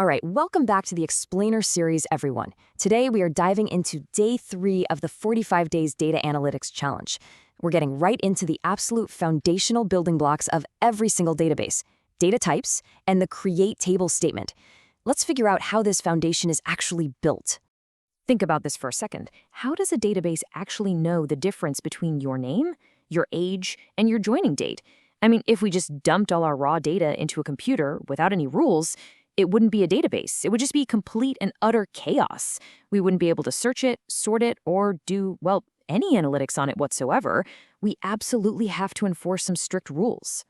All right, welcome back to the Explainer series, everyone. Today, we are diving into day 3 of the 45 Days Data Analytics Challenge. We're getting right into the absolute foundational building blocks of every single database, data types, and the create table statement. Let's figure out how this foundation is actually built. Think about this for a second. How does a database actually know the difference between your name, your age, and your joining date? I mean, if we just dumped all our raw data into a computer without any rules, it wouldn't be a database. It would just be complete and utter chaos. We wouldn't be able to search it, sort it, or do, well, any analytics on it whatsoever. We absolutely have to enforce some strict rules.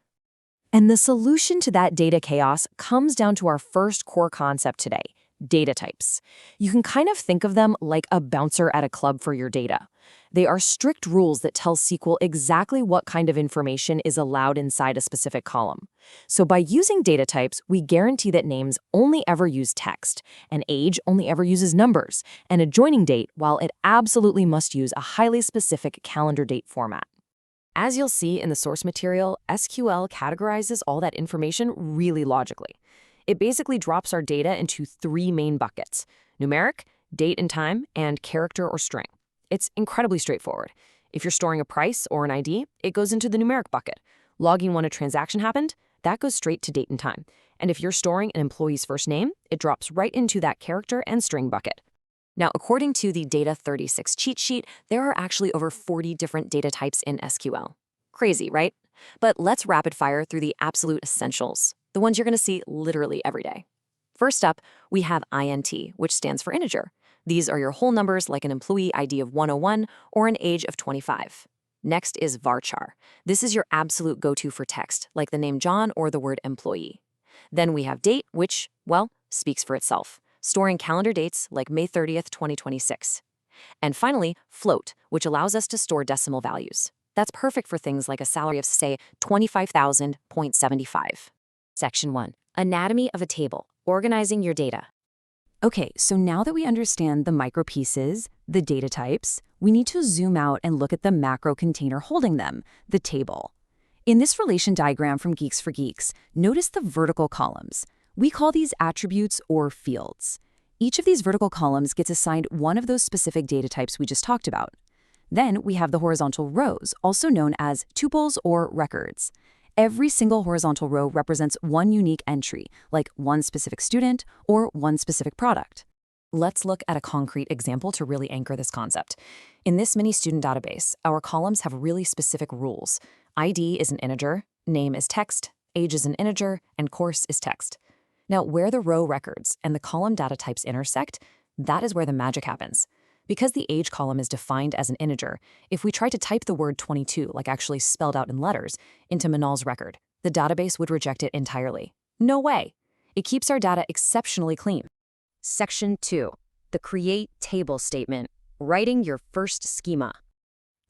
And the solution to that data chaos comes down to our first core concept today, data types. You can kind of think of them like a bouncer at a club for your data. They are strict rules that tell SQL exactly what kind of information is allowed inside a specific column. So by using data types, we guarantee that names only ever use text, and age only ever uses numbers, and a joining date, while it absolutely must use a highly specific calendar date format. As you'll see in the source material, SQL categorizes all that information really logically. It basically drops our data into 3 main buckets: numeric, date and time, and character or string. It's incredibly straightforward. If you're storing a price or an ID, it goes into the numeric bucket. Logging when a transaction happened, that goes straight to date and time. And if you're storing an employee's first name, it drops right into that character and string bucket. Now, according to the Data 36 cheat sheet, there are actually over 40 different data types in SQL. Crazy, right? But let's rapid fire through the absolute essentials, the ones you're going to see literally every day. First up, we have INT, which stands for integer. These are your whole numbers, like an employee ID of 101 or an age of 25. Next is varchar. This is your absolute go-to for text, like the name John or the word employee. Then we have date, which, well, speaks for itself, storing calendar dates like May 30th, 2026. And finally, float, which allows us to store decimal values. That's perfect for things like a salary of, say, 25,000.75. Section 1. Anatomy of a table. Organizing your data. Okay, so now that we understand the micro pieces, the data types, we need to zoom out and look at the macro container holding them, the table. In this relation diagram from Geeks for Geeks, notice the vertical columns. We call these attributes or fields. Each of these vertical columns gets assigned one of those specific data types we just talked about. Then we have the horizontal rows, also known as tuples or records. Every single horizontal row represents one unique entry, like one specific student or one specific product. Let's look at a concrete example to really anchor this concept. In this mini student database, our columns have really specific rules. ID is an integer, name is text, age is an integer, and course is text. Now, where the row records and the column data types intersect, that is where the magic happens. Because the age column is defined as an integer, if we try to type the word 22, like actually spelled out in letters, into Manal's record, the database would reject it entirely. No way! It keeps our data exceptionally clean. Section 2. The create table statement. Writing your first schema.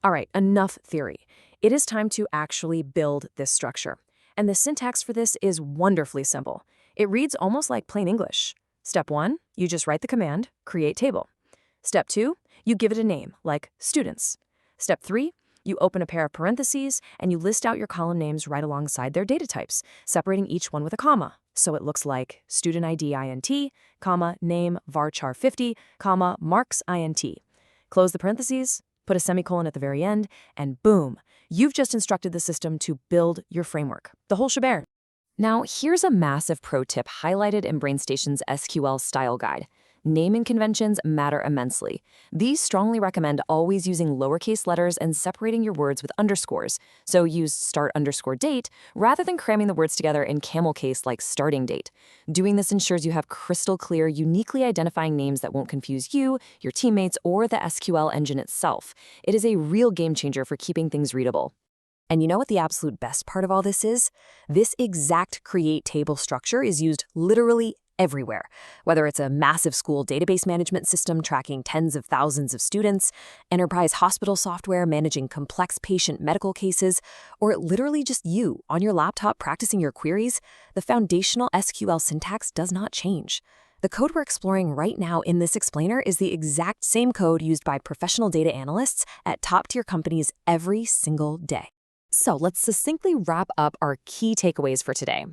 All right, enough theory. It is time to actually build this structure. And the syntax for this is wonderfully simple. It reads almost like plain English. Step 1, you just write the command, create table. Step 2, you give it a name, like students. Step 3, you open a pair of parentheses and you list out your column names right alongside their data types, separating each one with a comma. So it looks like student ID INT, comma, name varchar 50, comma, marks INT. Close the parentheses, put a semicolon at the very end, and boom, you've just instructed the system to build your framework, the whole shebang. Now, here's a massive pro tip highlighted in BrainStation's SQL style guide. Naming conventions matter immensely. These strongly recommend always using lowercase letters and separating your words with underscores. So use start_date rather than cramming the words together in camel case like starting date. Doing this ensures you have crystal clear, uniquely identifying names that won't confuse you, your teammates, or the SQL engine itself. It is a real game changer for keeping things readable. And you know what the absolute best part of all this is? This exact create table structure is used literally everywhere. Whether it's a massive school database management system tracking tens of thousands of students, enterprise hospital software managing complex patient medical cases, or literally just you on your laptop practicing your queries, the foundational SQL syntax does not change. The code we're exploring right now in this explainer is the exact same code used by professional data analysts at top-tier companies every single day. So let's succinctly wrap up our key takeaways for today.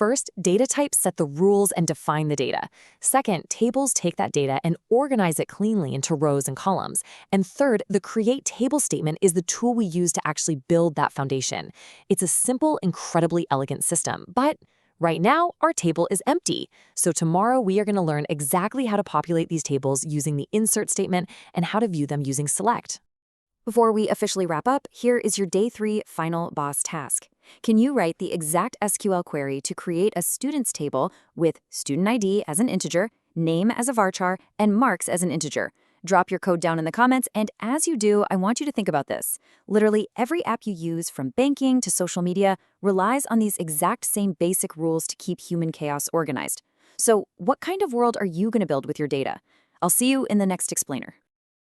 First, data types set the rules and define the data. Second, tables take that data and organize it cleanly into rows and columns. And third, the create table statement is the tool we use to actually build that foundation. It's a simple, incredibly elegant system, but right now, our table is empty. So tomorrow, we are going to learn exactly how to populate these tables using the insert statement and how to view them using select. Before we officially wrap up, here is your Day 3 final boss task. Can you write the exact SQL query to create a students table with student ID as an integer, name as a varchar, and marks as an integer? Drop your code down in the comments, and as you do, I want you to think about this. Literally every app you use, from banking to social media, relies on these exact same basic rules to keep human chaos organized. So what kind of world are you going to build with your data? I'll see you in the next explainer.